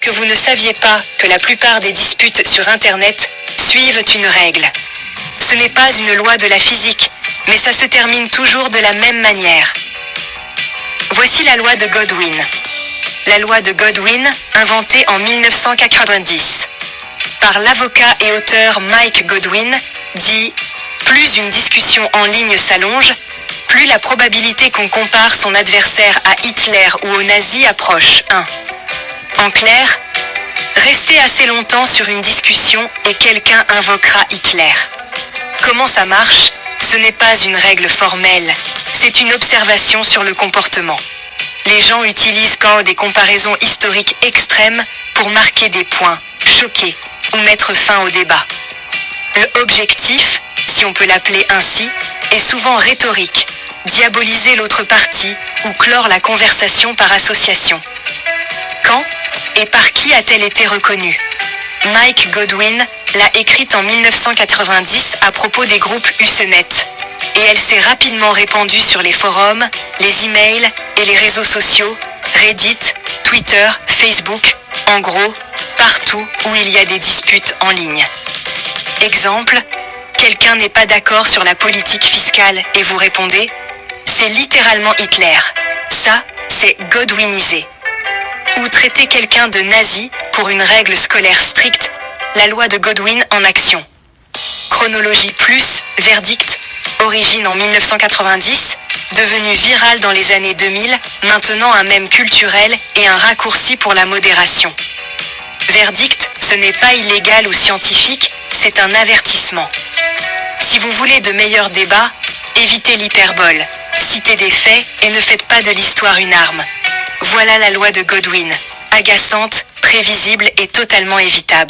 Que vous ne saviez pas que la plupart des disputes sur Internet suivent une règle. Ce n'est pas une loi de la physique, mais ça se termine toujours de la même manière. Voici la loi de Godwin. La loi de Godwin, inventée en 1990 par l'avocat et auteur Mike Godwin, dit « Plus une discussion en ligne s'allonge, plus la probabilité qu'on compare son adversaire à Hitler ou aux nazis approche. 1. En clair, restez assez longtemps sur une discussion et quelqu'un invoquera Hitler. Comment ça marche? Ce n'est pas une règle formelle, c'est une observation sur le comportement. Les gens utilisent quand des comparaisons historiques extrêmes pour marquer des points, choquer ou mettre fin au débat. Le objectif, si on peut l'appeler ainsi, est souvent rhétorique, diaboliser l'autre partie ou clore la conversation par association. Quand et par qui a-t-elle été reconnue? Mike Godwin l'a écrite en 1990 à propos des groupes Usenet, et elle s'est rapidement répandue sur les forums, les emails et les réseaux sociaux, Reddit, Twitter, Facebook, en gros, partout où il y a des disputes en ligne. Exemple, quelqu'un n'est pas d'accord sur la politique fiscale et vous répondez « C'est littéralement Hitler ». Ça, c'est Godwinisé. Ou traiter quelqu'un de nazi pour une règle scolaire stricte, la loi de Godwin en action. Chronologie plus, verdict, origine en 1990, devenu viral dans les années 2000, maintenant un mème culturel et un raccourci pour la modération. Verdict, ce n'est pas illégal ou scientifique, c'est un avertissement. Si vous voulez de meilleurs débats, évitez l'hyperbole, citez des faits et ne faites pas de l'histoire une arme. Voilà la loi de Godwin, agaçante, prévisible et totalement évitable.